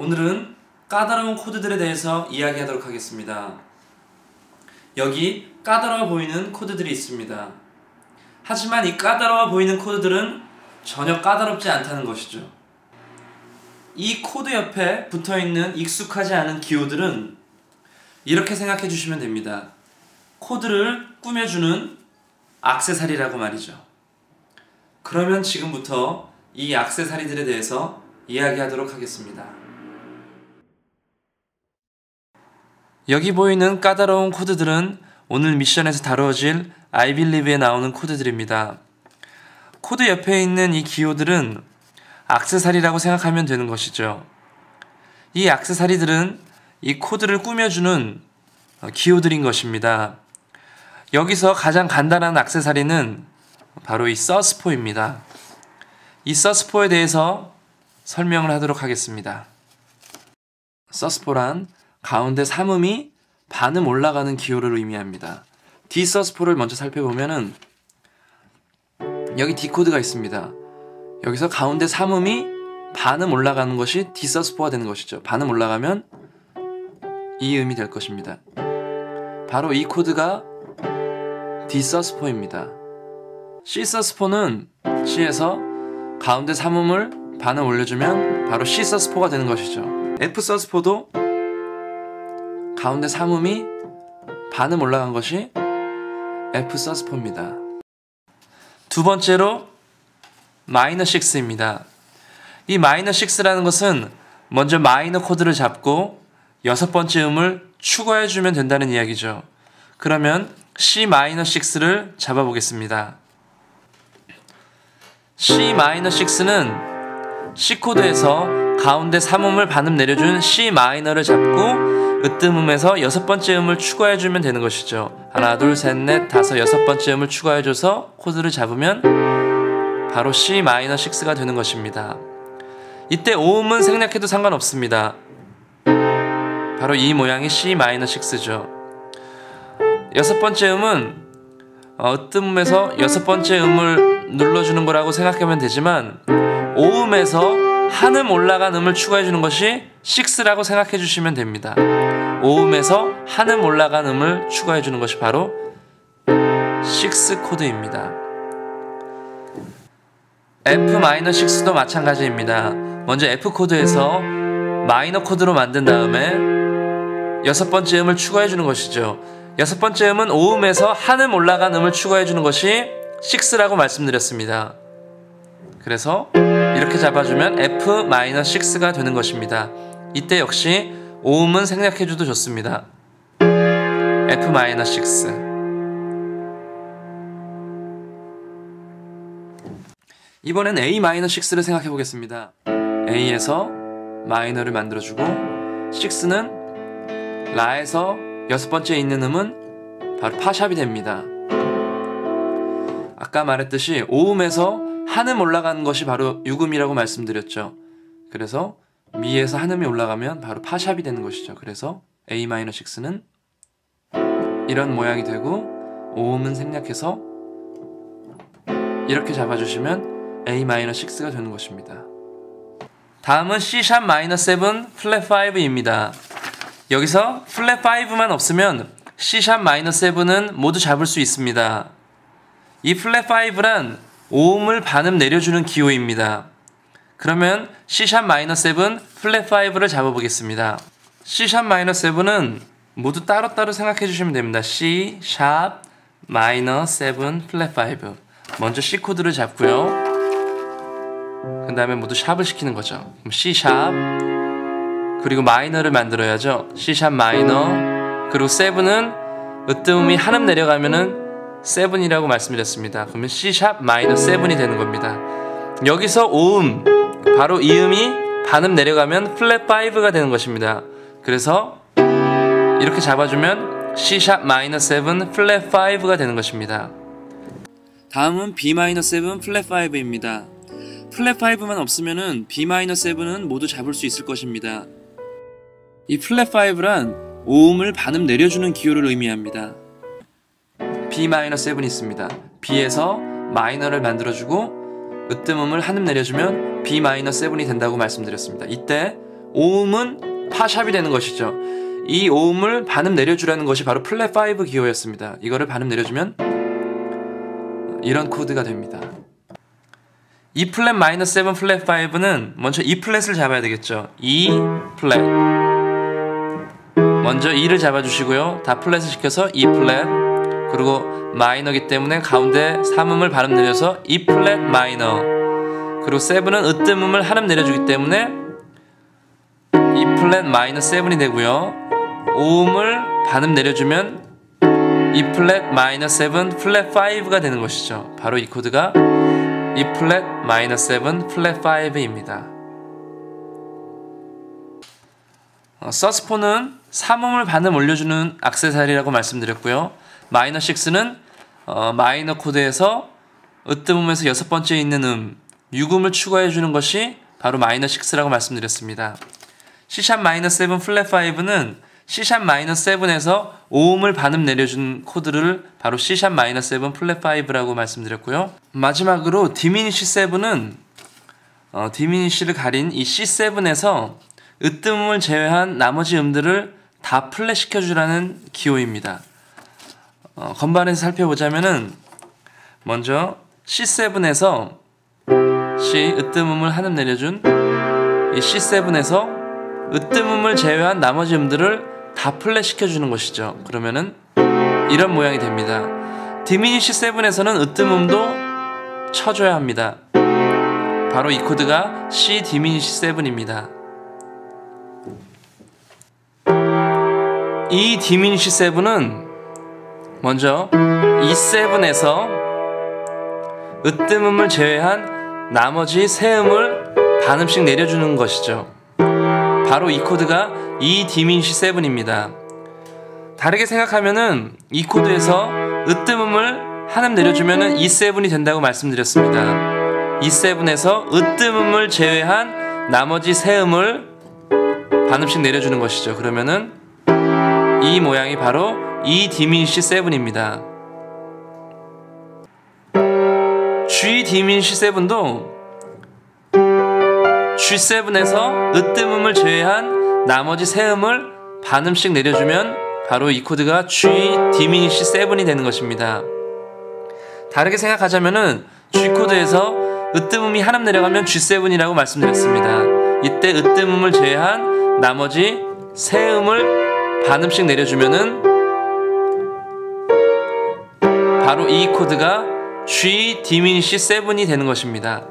오늘은 까다로운 코드들에 대해서 이야기하도록 하겠습니다. 여기 까다로워 보이는 코드들이 있습니다. 하지만 이 까다로워 보이는 코드들은 전혀 까다롭지 않다는 것이죠. 이 코드 옆에 붙어있는 익숙하지 않은 기호들은 이렇게 생각해 주시면 됩니다. 코드를 꾸며주는 액세서리라고 말이죠. 그러면 지금부터 이 액세서리들에 대해서 이야기하도록 하겠습니다. 여기 보이는 까다로운 코드들은 오늘 미션에서 다루어질 I believe에 나오는 코드들입니다. 코드 옆에 있는 이 기호들은 액세서리라고 생각하면 되는 것이죠. 이 액세서리들은 이 코드를 꾸며주는 기호들인 것입니다. 여기서 가장 간단한 액세서리는 바로 이 서스포입니다. 이 서스포에 대해서 설명을 하도록 하겠습니다. 서스포란 가운데 삼음이 반음 올라가는 기호를 의미합니다. D 서스포를 먼저 살펴보면은 여기 D 코드가 있습니다. 여기서 가운데 삼음이 반음 올라가는 것이 D 서스포가 되는 것이죠. 반음 올라가면 이 음이 될 것입니다. 바로 이 코드가 D 서스포입니다. C 서스포는 C에서 가운데 삼음을 반음 올려주면 바로 C 서스포가 되는 것이죠. F 서스포도 가운데 삼음이 반음 올라간 것이 F 서스포입니다. 두 번째로 마이너 6입니다. 이 마이너 6라는 것은 먼저 마이너 코드를 잡고 여섯 번째 음을 추가해주면 된다는 이야기죠. 그러면 C 마이너 6를 잡아보겠습니다. C 마이너 6는 C 코드에서 가운데 3음을 반음 내려준 C 마이너를 잡고 으뜸음에서 여섯 번째 음을 추가해주면 되는 것이죠. 하나, 둘, 셋, 넷, 다섯, 여섯 번째 음을 추가해줘서 코드를 잡으면 바로 C 마이너 6가 되는 것입니다. 이때 5음은 생략해도 상관없습니다. 바로 이 모양이 C 마이너 6죠. 여섯 번째 음은 으뜸음에서 여섯 번째 음을 눌러주는 거라고 생각하면 되지만 5음에서 한 음 올라간 음을 추가해주는 것이 6라고 생각해 주시면 됩니다. 5음에서 한 음 올라간 음을 추가해주는 것이 바로 6 코드입니다. F-6도 마찬가지입니다. 먼저 F 코드에서 마이너 코드로 만든 다음에 여섯 번째 음을 추가해주는 것이죠. 여섯 번째 음은 5음에서 한 음 올라간 음을 추가해주는 것이 6라고 말씀드렸습니다. 그래서 이렇게 잡아주면 F-6가 되는 것입니다. 이때 역시 5음은 생략해줘도 좋습니다. F-6. 이번엔 A-6를 생각해 보겠습니다. A에서 마이너를 만들어주고 6는 라에서 여섯 번째에 있는 음은 바로 파샵이 됩니다. 아까 말했듯이 5음에서 한 음 올라가는 것이 바로 6음이라고 말씀드렸죠. 그래서 미에서 한 음이 올라가면 바로 파샵이 되는 것이죠. 그래서 A-6는 이런 모양이 되고 5음은 생략해서 이렇게 잡아주시면 A-6가 되는 것입니다. 다음은 C# 마이너7 플랫 5입니다. 여기서 플랫 5만 없으면 C# 마이너7은 모두 잡을 수 있습니다. 이 플랫 5란 5음을 반음 내려주는 기호입니다. 그러면 C# 마이너7 플랫 5를 잡아보겠습니다. C# 마이너7은 모두 따로따로 생각해 주시면 됩니다. C# 마이너7 플랫 5. 먼저 C 코드를 잡고요. 그 다음에 모두 샵을 시키는 거죠. 그럼 C#, 그리고 마이너를 만들어야죠. C# 마이너, 그리고 7은 으뜸음이 한 음 내려가면은 7이라고 말씀드렸습니다. 그러면 C# 마이너 7이 되는 겁니다. 여기서 5음, 바로 이 음이 반음 내려가면 플랫 5가 되는 것입니다. 그래서 이렇게 잡아주면 C# 마이너 7 플랫 5가 되는 것입니다. 다음은 B 마이너 7 플랫 5입니다. 플랫 5만 없으면은 B 마이너 7은 모두 잡을 수 있을 것입니다. 이 플랫 5란 5음을 반음 내려주는 기호를 의미합니다. B-7이 있습니다. B에서 마이너를 만들어주고 으뜸음을 한 음 내려주면 B-7이 된다고 말씀드렸습니다. 이때 오음은 파샵이 되는 것이죠. 이 오음을 반음 내려주라는 것이 바로 플랫 5 기호였습니다. 이거를 반음 내려주면 이런 코드가 됩니다. E 플랫 마이너스 7 플랫 5는 먼저 E 플랫을 잡아야 되겠죠. E 플랫. 먼저 E를 잡아주시고요. 다 플랫을 시켜서 E 플랫. 그리고 마이너기 때문에 가운데 3음을 반음 내려서 E 플랫 마이너. 그리고 7은 으뜸음을 한음 내려주기 때문에 E 플랫 마이너스 7이 되고요. 5음을 반음 내려주면 E 플랫 마이너스 7 플랫 5가 되는 것이죠. 바로 이 코드가 E 플랫 마이너스 7 플랫 5입니다. 서스포는 3음을 반음 올려주는 액세서리라고 말씀드렸고요. 마이너 6는 마이너 코드에서 으뜸음에서 여섯 번째에 있는 6음을 추가해주는 것이 바로 마이너 6라고 말씀드렸습니다. C# 마이너스 7 플랫 5는 C# 마이너스 7에서 5음을 반음 내려준 코드를 바로 C# 마이너스 7 플랫 5라고 말씀드렸고요. 마지막으로 디미니쉬 7은 디미니쉬를 가린 이 C7에서 으뜸음을 제외한 나머지 음들을 다 플랫 시켜주라는 기호입니다. 건반에서 살펴보자면은 먼저 C7에서 C 으뜸음을 한음 내려준 이 C7에서 으뜸음을 제외한 나머지 음들을 다 플랫 시켜주는 것이죠. 그러면은 이런 모양이 됩니다. 디미니쉬 7에서는 으뜸음도 쳐줘야 합니다. 바로 이 코드가 C 디미니쉬 7입니다. 이 디미니쉬 7은 먼저 이 7에서 으뜸음을 제외한 나머지 세 음을 반음씩 내려주는 것이죠. 바로 이 코드가 E 디미니쉬 7입니다. 다르게 생각하면은 이 코드에서 으뜸음을 한음 내려주면은 E7이 된다고 말씀드렸습니다. E7에서 으뜸음을 제외한 나머지 세 음을 반음씩 내려주는 것이죠. 그러면은 이 모양이 바로 E 디미니쉬 7입니다. G 디미니쉬 7도 G7에서 으뜸음을 제외한 나머지 세 음을 반음씩 내려주면 바로 이 코드가 G 디미니쉬 7이 되는 것입니다. 다르게 생각하자면은 G 코드에서 으뜸음이 한음 내려가면 G7이라고 말씀드렸습니다. 이때 으뜸음을 제외한 나머지 세 음을 반음씩 내려주면은 바로 이 코드가 G 디미니쉬 7이 되는 것입니다.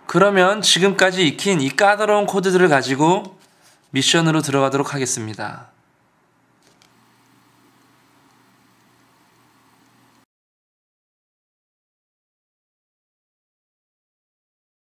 그러면 지금까지 익힌 이 까다로운 코드들을 가지고 미션으로 들어가도록 하겠습니다.